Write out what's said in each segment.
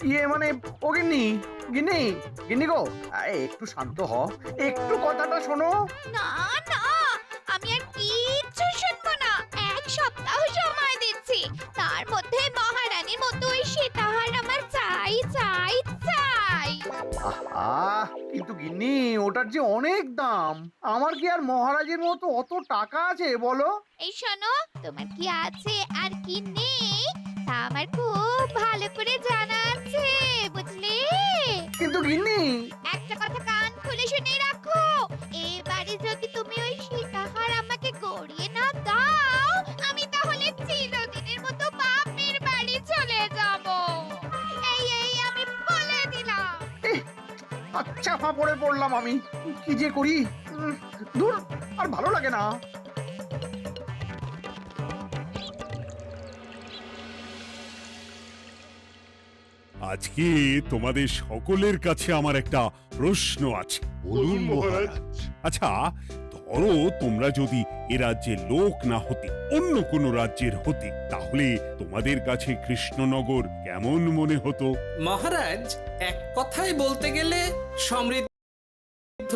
ইয়ে মানে ও গিন্নি, গিন্নি, গিন্নি গো, একটু শান্ত হ, একটু কথাটা শোনো। না না, আমি আর কিচ্ছু শুনবো না। এক সপ্তাহ সময় দিচ্ছি, তার মধ্যে মহারানীর মতো ওই সীতাহার আমার চাই চাই চাই। আহ, কিন্তু গিন্নি ওটার যে অনেক দাম, আমার কি আর মহারাজের মতো অত টাকা আছে বলো? এই শোনো, তোমার কি আছে আর কি নেই তা আমার খুব ভালো করে জানা আছে, বুঝলে? কিন্তু গিন্নি, একটা কথা কান খুলে শুনে রাখো, এবারে যদি তুমি ওই সীতাহার আমাকে গড়িয়ে না দাও, আমি তাহলে চিরদিনের মতো বাপের বাড়ি চলে যাব। এই এই আমি বলে দিলাম। আচ্ছা পড়ে পড়লাম আমি, কি যে করি। দূর, আর ভালো লাগে না। আজকে তোমাদের সকলের কাছে আমার একটা প্রশ্ন আছে। বলুন মহারাজ। আচ্ছা, ধরো তোমরা যদি এ রাজ্যের লোক না হতে, অন্য কোনো রাজ্যের হতে, তাহলে তোমাদের কাছে কৃষ্ণনগর কেমন মনে হতো? মহারাজ, এক কথায় বলতে গেলে সমৃদ্ধ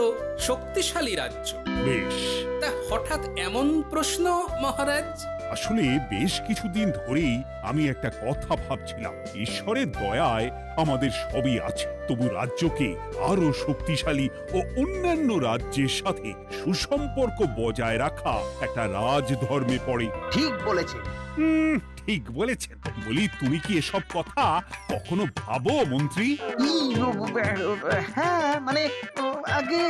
শক্তিশালী রাজ্য। বেশ, তা হঠাৎ এমন প্রশ্ন মহারাজ? আসলে বেশ কিছুদিন ধরেই আমি একটা কথা ভাবছিলাম। ঈশ্বরের দয়ায় আমাদের সবই আছে, তবু রাজ্যকে আরো শক্তিশালী ও অন্যান্য রাজ্যের সাথে সুসম্পর্ক বজায় রাখা একটা রাজধর্মে পড়ে। ঠিক বলেছে। ঠিক বলেছেন। বলি, তুমি কি এসব কথা কখনো ভাবো মন্ত্রী? হ্যাঁ মানে আগে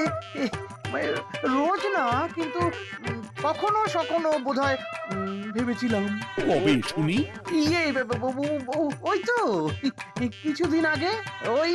মানে রোজ না, কিন্তু কখনো সখনো বোধহয় ভেবেছিলাম। কবে শুনি? ইয়ে ওই তো কিছুদিন আগে, ওই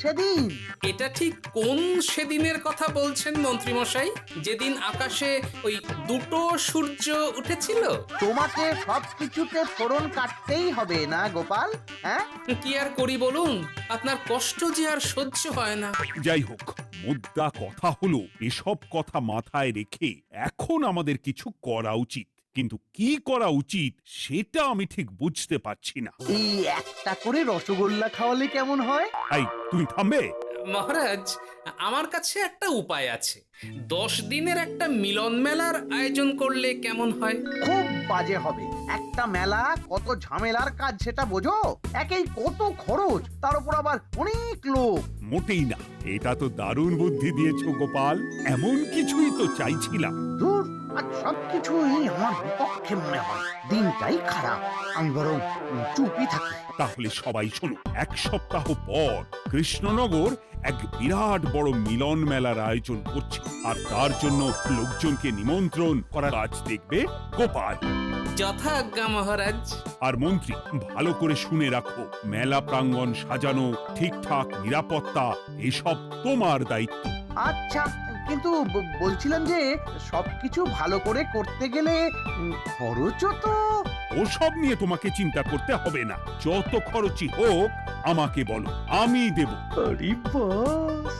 সেদিন। এটা ঠিক কোন সেদিনের কথা বলছেন মন্ত্রী মশাই? যেদিন আকাশে ওই দুটো সূর্য উঠেছিল? তোমাকে সবকিছুতে ফোড়ন কাটতেই হবে না গোপাল, হ্যাঁ? কি আর করি বলুন, আপনার কষ্ট যে আর সহ্য হয় না। যাই হোক, মুদ্রা কথা হলো, এসব কথা মাথায় রেখে এখন আমাদের কিছু করা উচিত। কিন্তু কি করা উচিত সেটা আমি ঠিক বুঝতে পারছি না। এই একটা করে রসগোল্লা খাওয়ালে কেমন হয়? এই, তুমি থামবে? মহারাজ, আমার কাছে একটা উপায় আছে। 10 দিনের একটা মিলন মেলার আয়োজন করলে কেমন হয়? খুব বাজে হবে। একটা মেলা কত ঝামেলার কাজ সেটা বোঝো? একেই কত খরচ, তার উপর আবার অনেক লোক। মোটেই না, এটা তো দারুণ বুদ্ধি দিয়েছো গোপাল। এমন কিছুই তো চাইছিলাম। দূর, আর সবকিছুই আমার বিপক্ষে মনে হয়। দিনটাই খারাপ, আমি বরং চুপই থাকি। তাহলে সবাই শোনো, 1 সপ্তাহ পর কৃষ্ণনগর এক বিরাট বড় মিলন মেলার আয়োজন করছে, আর তার জন্য লোকজনকে নিমন্ত্রণ করার কাজ দেখবে গোপাল। যথা আজ্ঞা মহারাজ। আর মন্ত্রী, ভালো করে শুনে রাখো, মেলা প্রাঙ্গণ সাজানো, ঠিকঠাক নিরাপত্তা, এসব তোমার দায়িত্ব। আচ্ছা, কিন্তু বলছিলাম যে সবকিছু ভালো করে করতে গেলে খরচও তো। ওসব নিয়ে তোমাকে চিন্তা করতে হবে না। যত খরচই হোক আমাকে বলো, আমি দেব। আরে বাস,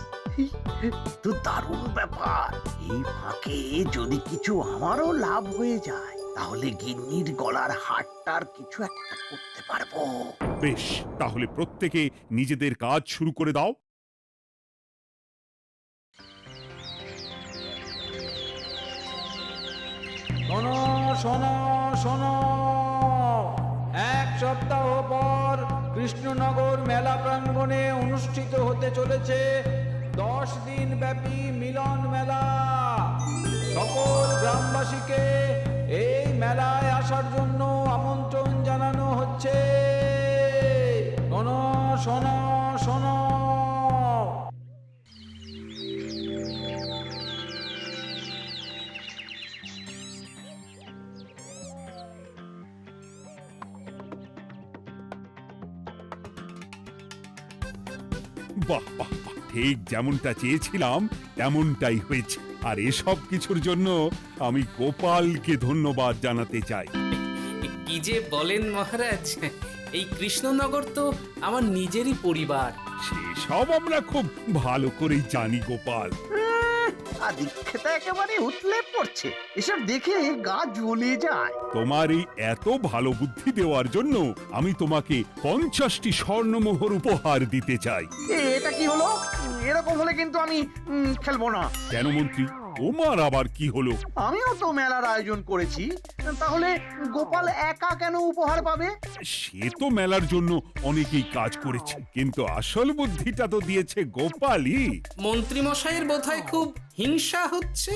তো দারুণ ব্যাপার। এই ফাঁকে যদি কিছু আমারও লাভ হয়ে যায়, তাহলে গিন্নির গলার হারটার কিছু একটা করতে পারবো। বেশ, তাহলে প্রত্যেকে নিজেদের কাজ শুরু করে দাও। শোনো শোনো শোনো, 1 সপ্তাহ পর কৃষ্ণনগর মেলা প্রাঙ্গণে অনুষ্ঠিত হতে চলেছে 10 দিন ব্যাপী মিলন মেলা। সকল গ্রামবাসীকে এই মেলায় আসার জন্য আমন্ত্রণ জানানো হচ্ছে। শোনো শোনো শোনো। বাহ বাহ বাহ, ঠিক যেমনটা চেয়েছিলাম তেমনটাই হয়েছে। আর এসব কিছুর জন্য আমি গোপালকে ধন্যবাদ জানাতে চাই। কি যে বলেন মহারাজ, এই কৃষ্ণনগর তো আমার নিজেরই পরিবার। সেসব আমরা খুব ভালো করেই জানি গোপাল। আর দীক্ষেতা একেবারে উতলে পড়ছে। এসব দেখে গা জ্বলে যায়। তোমার এই এত ভালো বুদ্ধি দেওয়ার জন্য আমি তোমাকে 50টি স্বর্ণমোহর উপহার দিতে চাই। এটা কি হলো? এরকম হলে কিন্তু আমি খেলবো না। কেন মন্ত্রী, তোমার আবার কি হলো? আমিও তো মেলার আয়োজন করেছি, তাহলে গোপাল একা কেন উপহার পাবে? সে তো মেলার জন্য অনেকেই কাজ করেছে, কিন্তু আসল বুদ্ধিটা তো দিয়েছে গোপালই। মন্ত্রী মশাইয়ের বোধহয় খুব হিংসা হচ্ছে।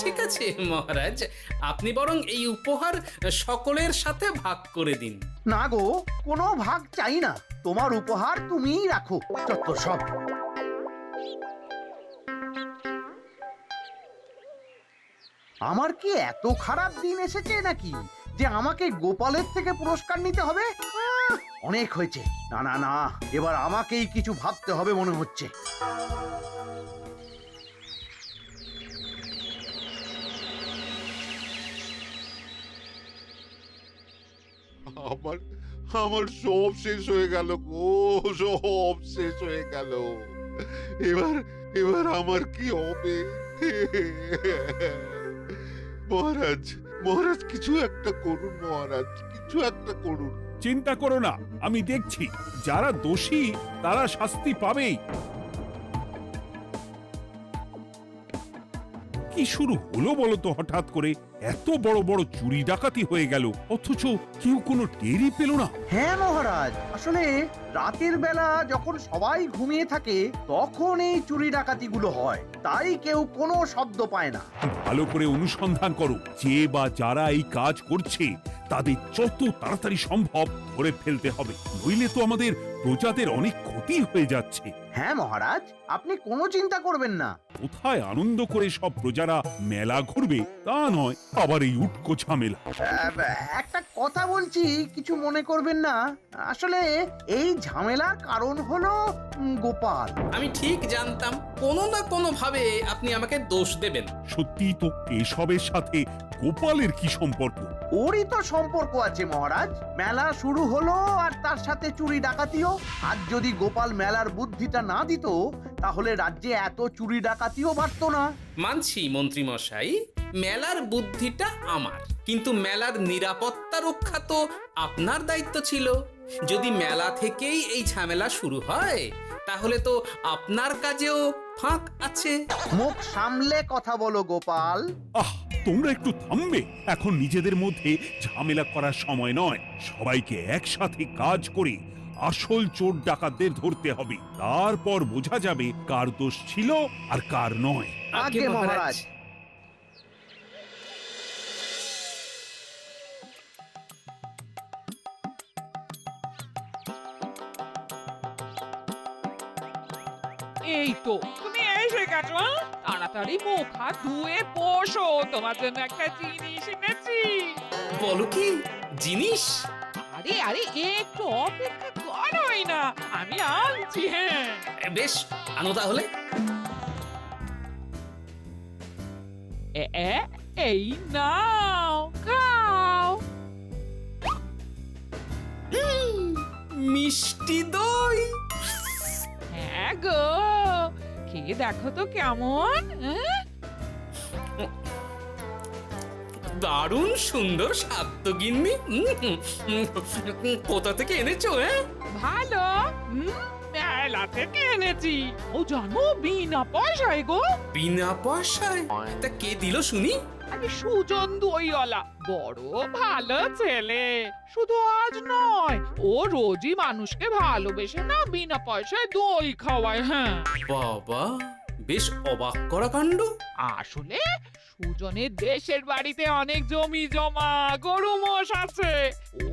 ঠিক আছে মহারাজ, আপনি বরং এই উপহার সকলের সাথে ভাগ করে দিন। না গো, কোনো ভাগ চাই না। তোমার উপহার তুমিই রাখো। যত সব। আমার কি এত খারাপ দিন এসেছে নাকি যে আমাকে গোপালের থেকে পুরস্কার নিতে হবে? অনেক হয়েছে। না না না, এবার আমাকেই কিছু ভাবতে হবে মনে হচ্ছে। আমার আমার সব শেষ হয়ে গেল গো, সব শেষ হয়ে গেল। এবার এবার আমার কি হবে? মহারাজ, মহারাজ কিছু একটা করুন, মহারাজ কিছু একটা করুন। চিন্তা করো না, আমি দেখছি। যারা দোষী তারা শাস্তি পাবেই। কি শুরু হলো বলো তো হঠাৎ করে? এত বড় বড় চুরি ডাকাতি হয়ে গেল, অথচ কেউ কোনো টেরই পেল না। হ্যাঁ মহারাজ, আসলে রাতের বেলা যখন সবাই ঘুমিয়ে থাকে তখন এই চুরি ডাকাতিগুলো হয়, তাই কেউ কোনো শব্দ পায় না। ভালো করে অনুসন্ধান করো, যে বা যারা এই কাজ করছে তাদের যত তাড়াতাড়ি সম্ভব ধরে ফেলতে হবে, নইলে তো আমাদের প্রজাদের অনেক ক্ষতি হয়ে যাচ্ছে। হ্যাঁ মহারাজ, আপনি কোনো চিন্তা করবেন না। কোথায় আনন্দ করে সব প্রজারা মেলা ঘুরবে তা নয়, আবার এই উটকো ঝামেলা। একটা কথা বলছি, কিছু মনে করবেন না। আসলে এই ঝামেলার কারণ হলো গোপাল। আমি ঠিক জানতাম কোনো না কোনো ভাবে আপনি আমাকে দোষ দেবেন। সত্যি তো, এসবের সাথে গোপালের কি সম্পর্ক? ওরই তো সম্পর্ক আছে মহারাজ। মেলা শুরু হলো আর তার সাথে চুরি ডাকাতিও। আর যদি গোপাল মেলার বুদ্ধিটা না দিত তাহলে রাজ্যে এত চুরি ডাকাতিও বাড়তো না। মানছি মন্ত্রী মশাই, মেলার বুদ্ধিটা আমার, কিন্তু মেলার নিরাপত্তা রক্ষা তো আপনার দায়িত্ব ছিল। যদি মেলা থেকেই এই ঝামেলা শুরু হয় তাহলে তো আপনার কাজেও ফাঁক আছে। মুখ সামলে কথা বলো গোপাল। আহ, তোমরা একটু থামবে? এখন নিজেদের মধ্যে ঝামেলা করার সময় নয়। সবাইকে একসাথে কাজ করে আসল চোর ডাকাতদের ধরতে হবে, তারপর বোঝা যাবে কার দোষ ছিল আর কার নয়। আগে মহারাজ। এই তো তুমি এসে গেছো। তাড়াতাড়ি মুখ হাত ধুয়ে বসো, তোমার জন্য একটা জিনিস এনেছি। বলো কি জিনিস? আরে আরে একটু অপেক্ষা করোই না, আমি আনছি। হ্যাঁ বেশ, আনো তাহলে। এই নাও, খাও। মিষ্টি দই। হ্যাঁ গো, খেয়ে দেখো তো কেমন। দারুণ সুন্দর স্বাদ তো গিন্নি। কোথা থেকে এনেছো? ভালো, মেলা থেকে এনেছি। ও জানো, বিনা পয়সায় গো। বিনা পয়সায়? তা কে দিল শুনি? আরে সুজন দইওয়ালা, বড় ভালো ছেলে। শুধু আজ নয়, ও রোজই মানুষকে ভালোবেসে না বিনা পয়সায় দই খাওয়ায়। হ্যাঁ বাবা, বেশ অবাক করা কাণ্ড। আসলে সুজনের দেশের বাড়িতে অনেক জমি জমা, গরু মোষ আছে।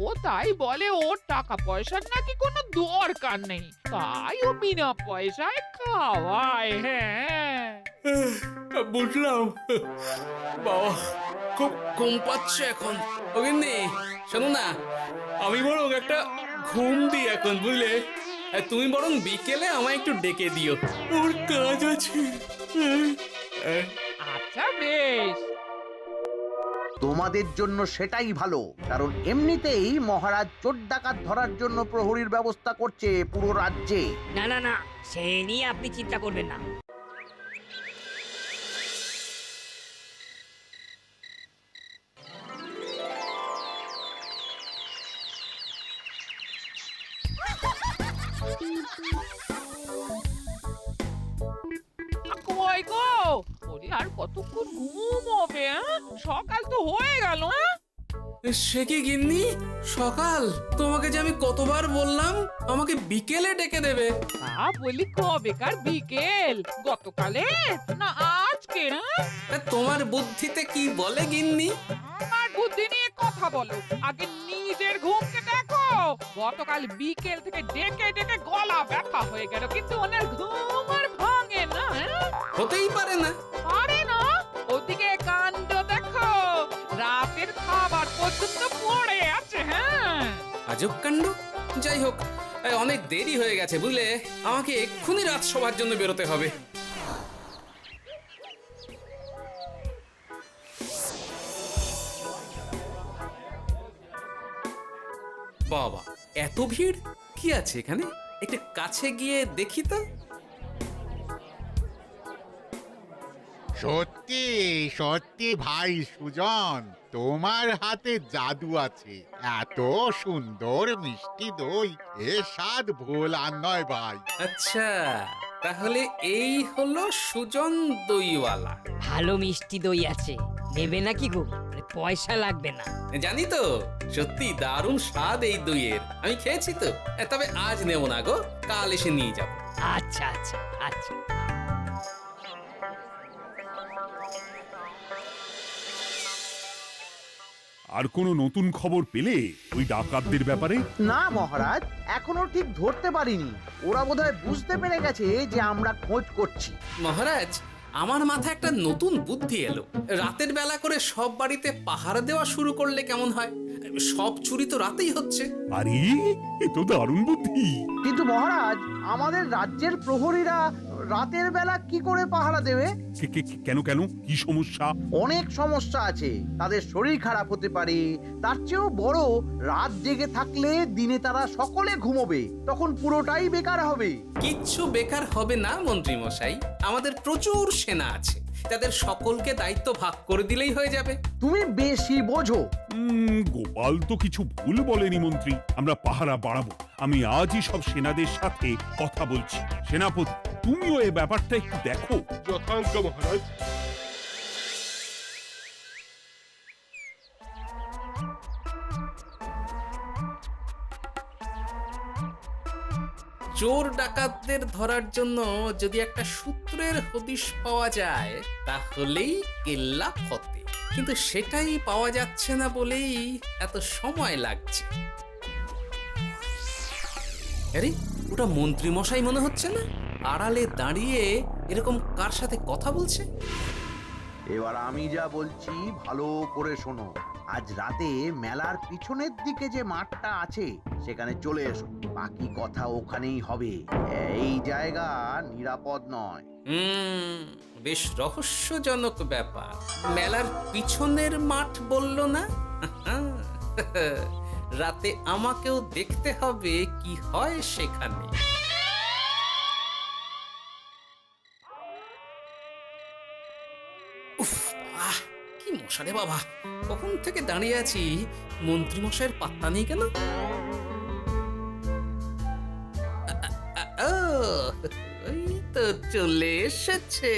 ও তাই বলে ওর টাকা পয়সার নাকি কোনো দরকার নেই, তাই ও বিনা পয়সায় খাওয়ায়। হ্যাঁ বুঝলাম। বাবা, খুব ঘুম পাচ্ছে এখন। ও গিন্নি, শোনো না, আমি বরং একটা ঘুম দিই এখন, বুঝলে? তুমি বরং বিকেলে আমায় একটু ডেকে দিও, ওর কাজ আছে। আচ্ছা বেশ। তোমাদের জন্য সেটাই ভালো, কারণ এমনিতেই মহারাজ চোর ডাকাত ধরার জন্য প্রহরীর ব্যবস্থা করছে পুরো রাজ্যে। না না না, সে নিয়ে আপনি চিন্তা করবেন না। আর কতক্ষণ ঘুমোবে? সকাল তো হয়ে গেল। সে কি গিন্নি, সকাল? তোমাকে যে আমি কতবার বললাম আমাকে বিকেলে ডেকে দেবে। তা বলি কবেকার বিকেল? গতকালে না আজকে? তোমার বুদ্ধিতে কি বলে গিন্নি? আমার বুদ্ধি নিয়ে কথা বলো, আগে নিজের ঘুমকে দেখো। গতকাল বিকেল থেকে ডেকে ডেকে গলা ব্যথা হয়ে গেল, কিন্তু ওনার ঘুম আর ভাঙে না। হতেই পারে না। পারে না? ওদিকে কাণ্ড দেখো, রাতের খাবার পর্যন্ত পড়ে আছে। হ্যাঁ, আজব কাণ্ড। যাই হোক, অনেক দেরি হয়ে গেছে বুঝলে, আমাকে এক্ষুনি রাজসভার জন্য বেরোতে হবে। বাবা, এত ভিড় কি আছে এখানে? একটু কাছে গিয়ে দেখি তো। সত্যি সত্যি ভাই সুজন, তোমার হাতে জাদু আছে। এত সুন্দর মিষ্টি দই, এ স্বাদ ভোলার নয় ভাই। আচ্ছা, তাহলে এই হলো সুজন দইওয়ালা। ভালো মিষ্টি দই আছে, নেবে নাকি গো? পয়সা লাগবে না। জানি তো, সত্যি দারুণ স্বাদ এই দইয়ের। আমি খেয়েছি তো। তবে আজ নেব না গো, কাল এসে নিয়ে যাব। আচ্ছা আচ্ছা আচ্ছা। আর কোনো নতুন খবর পেলে ওই ডাকাতদের ব্যাপারে? না মহারাজ, এখনো ঠিক ধরতে পারিনি। ওরা বোধহয় বুঝতে পেরে গেছে যে আমরা খোঁজ করছি। মহারাজ, আমার মাথায় একটা নতুন বুদ্ধি এলো। রাতের বেলা করে সব বাড়িতে পাহারা দেওয়া শুরু করলে কেমন হয়? সব চুরি তো রাতেই হচ্ছে। আরে, এ তো দারুণ বুদ্ধি। কিন্তু মহারাজ, আমাদের রাজ্যের প্রহরীরা রাতের বেলা কি করে পাহারা দেবে? কেন কেন, কি সমস্যা? অনেক সমস্যা আছে। তাদের শরীর খারাপ হতে পারে, তার চেয়েও বড়, রাত জেগে থাকলে দিনে তারা সকলে ঘুমোবে, তখন পুরোটাই বেকার হবে। কিচ্ছু বেকার হবে না মন্ত্রী মশাই, আমাদের প্রচুর সেনা আছে, তাদের সকলকে দায়িত্ব ভাগ করে দিলেই হয়ে যাবে। তুমি বেশি বোঝো। গোপাল তো কিছু ভুল বলেনি মন্ত্রী, আমরা পাহারা বাড়াবো। আমি আজই সব সেনাদের সাথে কথা বলছি। সেনাপতি, তুমিও এই ব্যাপারটা একটু দেখো। যথাজ্ঞা মহারাজ। চোর ডাকাতদের ধরার জন্য যদি একটা সূত্রের হদিশ পাওয়া যায় তাহলেই কেল্লা ফতে, কিন্তু সেটাই পাওয়া যাচ্ছে না বলেই এত সময় লাগছে। আরে, ওটা মন্ত্রী মশাই মনে হচ্ছে না? আড়ালে দাঁড়িয়ে এরকম কার সাথে কথা বলছে? এবার আমি যা বলছি ভালো করে শোনো। আজ রাতে মেলার পিছনের দিকে যে মাঠটা আছে সেখানে চলে এসো। বাকি কথা ওখানেই হবে। এই জায়গা নিরাপদ নয়। বেশ রহস্যজনক ব্যাপার। মেলার পিছনের মাঠ বলল না? রাতে আমাকেও দেখতে হবে কি হয় সেখানে। উফ, কি মশা রে বাবা! কখন থেকে দাঁড়িয়ে আছি, মন্ত্রী মশাইয়ের পাত্তা নেই কেন? ওই তো চলে এসেছে।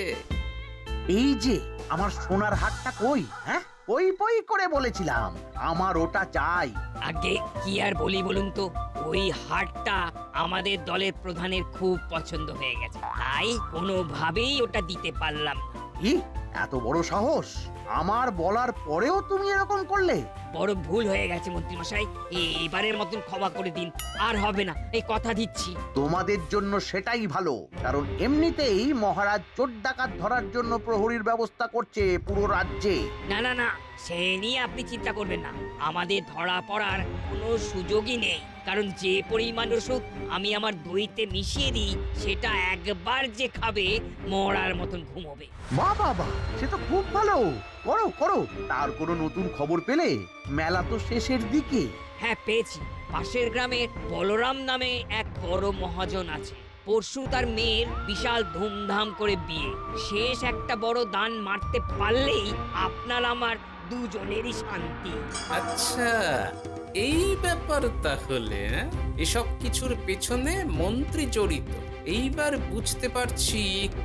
এই যে আমার সোনার হাটটা কই? হ্যাঁ, পই পই করে বলেছিলাম আমার ওটা চাই। আগে কি আর বলি বলুন তো, ওই হারটা আমাদের দলের প্রধানের খুব পছন্দ হয়ে গেছে, তাই কোনোভাবেই ওটা দিতে পারলাম না। কি এত বড় সাহস! আমার বলার পরেও তুমি এরকম করলে? বড় ভুল হয়ে গেছে মন্ত্রী মশাই, এবারের মতন ক্ষমা করে দিন, আর হবে না, এই কথা দিচ্ছি। তোমাদের জন্য সেটাই ভালো, কারণ এমনিতেই মহারাজ চোর ডাকাত ধরার জন্য প্রহরীর ব্যবস্থা করছে পুরো রাজ্যে। না না না, সে নিয়ে আপনি চিন্তা করবেন না, আমাদের ধরা পড়ার কোনো সুযোগই নেই, কারণ যে পরিমাণ ওষুধ আমি আমার দইতে মিশিয়ে দিই সেটা একবার যে খাবে মরার মতন ঘুমোবে। বাহ বাহ বাহ, সে তো খুব ভালো। করো করো। তার কোনো নতুন খবর পেলে? মেলা তো শেষের দিকে। হ্যাঁ পেয়েছি, পাশের গ্রামের বলরাম নামে এক বড় মহাজন আছে। পরশু তার মেয়ের বিশাল ধুমধাম করে বিয়ে। শেষ একটা বড় দান মারতে পারলেই আপনার আমার দুজনেরই শান্তি। আচ্ছা, এই ব্যাপার তাহলে। এসব কিছুর পেছনে মন্ত্রী জড়িত। এইবার বুঝতে পারছি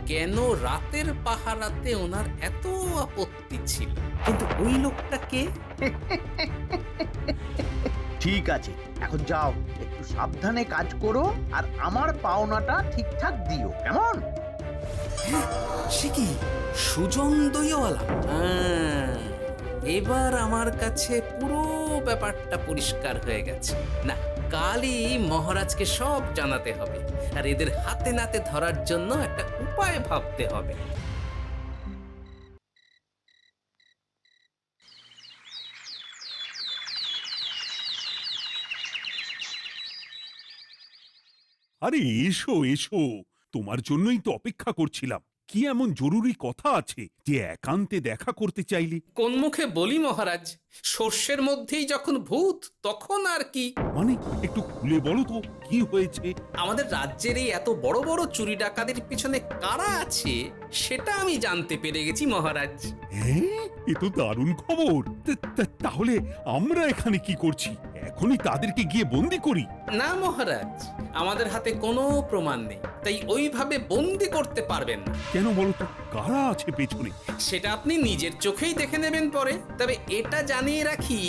কেন রাতের পাহারাতে ওনার এত আপত্তি ছিল। কিন্তু ওই লোকটা কে? ঠিক আছে, এখন যাও, একটু সাবধানে কাজ করো আর আমার পাওনাটা ঠিকঠাক দিও, কেমন? সে কি সুজন দইওয়ালা? এবার আমার কাছে পুরো ব্যাপারটা পরিষ্কার হয়ে গেছে। না, কালই মহারাজকে সব জানাতে হবে, আর এদের হাতে নাতে ধরার জন্য একটা উপায় ভাবতে হবে। আরে এসো এসো, তোমার জন্যই তো অপেক্ষা করছিলাম। কি এমন জরুরি কথা আছে যে একান্তে দেখা করতে চাইলে? কোন মুখে বলি মহারাজ, সর্ষের মধ্যেই যখন ভূত তখন আর কি। মানে একটু খুলে বলো তো কি হয়েছে? আমাদের রাজ্যের এই এত বড় বড় চুরি ডাকাতির পিছনে কারা আছে সেটা আমি জানতে পেরে গেছি মহারাজ। হ্যাঁ, এ তো দারুণ খবর। তাহলে আমরা এখানে কি করছি? এখনই তাদেরকে গিয়ে বন্দি করি? না মহারাজ, আমাদের হাতে কোনো প্রমাণ নেই, তাই ওইভাবে বন্দি করতে পারবেন না। কেন বলো তো, কারা আছে পেছনে? সেটা আপনি নিজের চোখেই দেখে নেবেন পরে। তবে এটা জানিয়ে রাখি,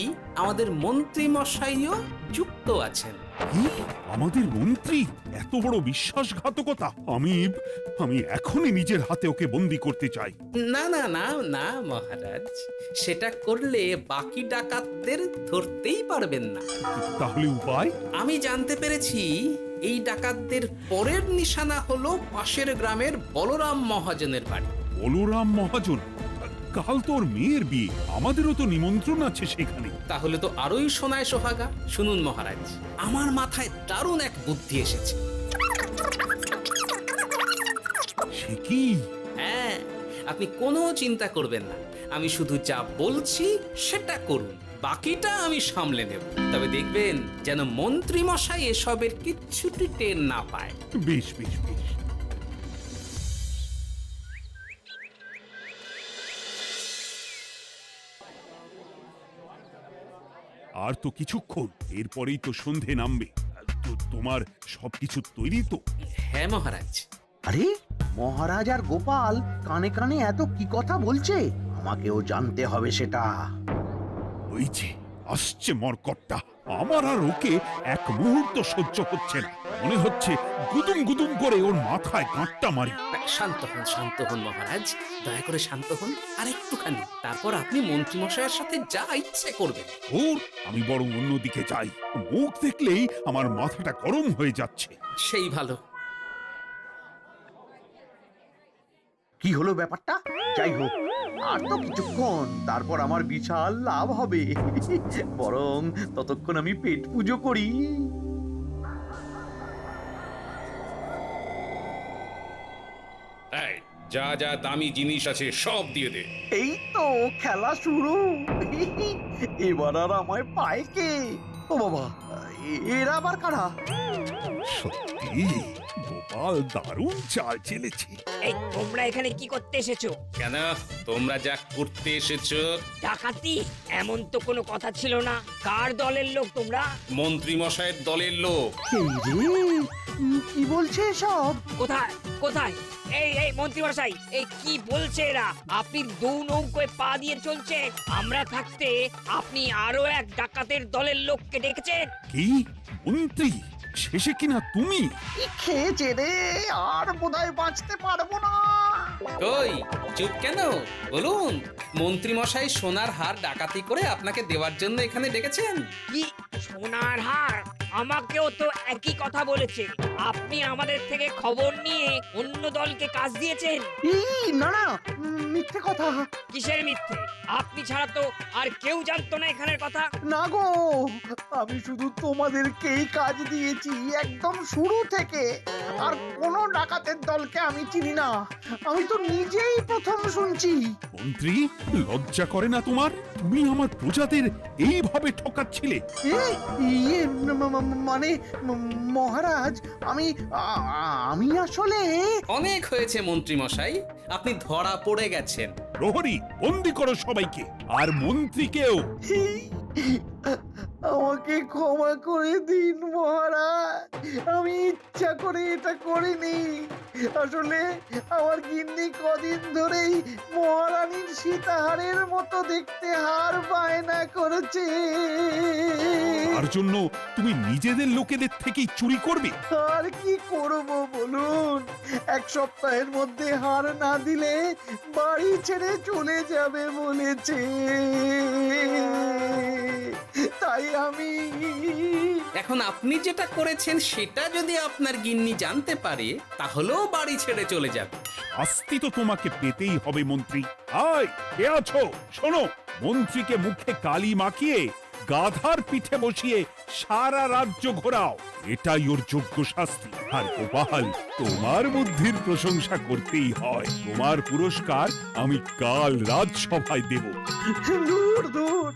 আমাদের মন্ত্রী মশাইও যুক্ত আছেন। কি? আমাদের মন্ত্রী? এত বড় বিশ্বাসঘাতকতা! আমি এখনই নিজের হাতে ওকে বন্দি করতে চাই। না না না না মহারাজ, সেটা করলে বাকি ডাকাতদের ধরতেই পারবেন না। তাহলে উপায়? আমি জানতে পেরেছি এই ডাকাতদের পরের নিশানা হলো পাশের গ্রামের বলরাম মহাজনের বাড়ি। বলরাম মহাজন? কাল তোর মেয়ের বিয়ে, আমাদেরও তো নিমন্ত্রণ আছে সেখানে। তাহলে তো আরোই সোনায় সোহাগা। শুনুন মহারাজ, আমার মাথায় দারুণ এক বুদ্ধি এসেছে। সে কি? হ্যাঁ, আপনি কোনো চিন্তা করবেন না, আমি শুধু যা বলছি সেটা করুন, বাকিটা আমি সামলে নেব। তবে দেখবেন যেন মন্ত্রী মশাই এসবের কিচ্ছুটি টের না পায়। বেশ বেশ বেশ। আর তো কিছুক্ষণ, এরপরেই তো সন্ধে নামবে। তোমার সবকিছু তৈরি তো? হ্যাঁ মহারাজ। আরে মহারাজ আর গোপাল কানে কানে এত কি কথা বলছে, আমাকেও জানতে হবে সেটা। ওই যে আসছে মরকটটা, আমার আর ওকে এক মুহূর্ত সহ্য হচ্ছে না। মনে হচ্ছে গুদুম গুদুম করে ওর মাথায় গাঁটটা মারি। শান্ত হন মহারাজ, দয়া করে শান্ত হন আর একটুখানি, তারপর আপনি মন্ত্রী মশাইয়ের সাথে যা ইচ্ছে করবেন। ওর আমি বরং অন্যদিকে যাই, মুখ দেখলেই আমার মাথাটা গরম হয়ে যাচ্ছে। সেই ভালো। কি হলো ব্যাপারটা? যাই হোক, আর তো কিছুক্ষণ, তারপর আমার বিশাল লাভ হবে। বরং ততক্ষণ আমি পেট পুজো করি। যা যা দামি জিনিস আছে সব দিয়ে দে। এই তো খেলা শুরু। এবার আর আমায় পায় কে? ও বাবা, এরা আবার কারা? সত্যি গোপাল দারুণ চাল চেলেছে। এই তোমরা এখানে কি করতে এসেছো? কেন, তোমরা যা করতে এসেছো? ডাকাতি? এমন তো কোনো কথা ছিল না। কার দলের লোক তোমরা? মন্ত্রী মশাইয়ের দলের লোক। এই রে, কি বলছে সব? কোথায় কোথায়? এই মন্ত্রী মশাই, এই কি বলছে এরা? আপনি দু নৌকোয় পা দিয়ে চলছে, আমরা থাকতে আপনি আরো এক ডাকাতের দলের লোককে ডেকেছেন। কি মন্ত্রী? শেষে কিনা তুমি? কি খেয়েছে রে, আর বোধহয় বাঁচতে পারবো না। কই, চুপ কেন? বলুন, মন্ত্রী মশাই সোনার হার ডাকাতি করে আপনাকে দেওয়ার জন্য এখানে ডেকেছেন। কি সোনার হার? আমাকেও তো একই কথা বলেছে। আপনি আমাদের থেকে খবর নিয়ে অন্য দলকে কাজ দিয়েছেন। না না, মিথ্যে কথা। কিসের মিথ্যে? আপনি ছাড়া তো আর কেউ জানতো না এখানের কথা। না গো, আমি শুধু তোমাদেরকেই কাজ দিয়েছি একদম শুরু থেকে। আর কোনো ডাকাতের দলকে আমি চিনি না, আমি তো নিজেই প্রথম শুনছি। মন্ত্রী, লজ্জা করে না তোমার? তুমি আমার প্রজাদের এইভাবে ঠকাচ্ছিলে। ইয়ে মানে মহারাজ, আমি আসলে। অনেক হয়েছে মন্ত্রী মশাই, আপনি ধরা পড়ে গেছেন। প্রহরী, বন্দি করো সবাইকে, আর মন্ত্রীকেও। আমাকে ক্ষমা করে দিন মহারাজ, আমি ইচ্ছা করে এটা করিনি। আসলে আমার গিন্নি কদিন ধরেই মহারানীর সীতাহারের মতো দেখতে হার বায়না করেছে। তার জন্য তুমি নিজেদের লোকেদের থেকেই চুরি করবে? আর কি করব বলুন, এক সপ্তাহের মধ্যে হার না দিলে বাড়ি ছেড়ে চলে যাবে বলেছে। তাই আমি এখন আপনি যেটা করেছেন সেটা যদি আপনার গিন্নি জানতে পারে তাহলেও বাড়ি ছেড়ে চলে যাবে। শাস্তি তো তোমাকে পেতেই হবে মন্ত্রী। আয়, কে আছো? শোনো, মন্ত্রীকে মুখে কালি মাখিয়ে গাধার পিঠে বসিয়ে সারা রাজ্য ঘোরাও, এটাই ওর যোগ্য শাস্তি। আর গোপাল, তোমার বুদ্ধির প্রশংসা করতেই হয়। তোমার পুরস্কার আমি কাল রাজসভায় দেব। দূর দূর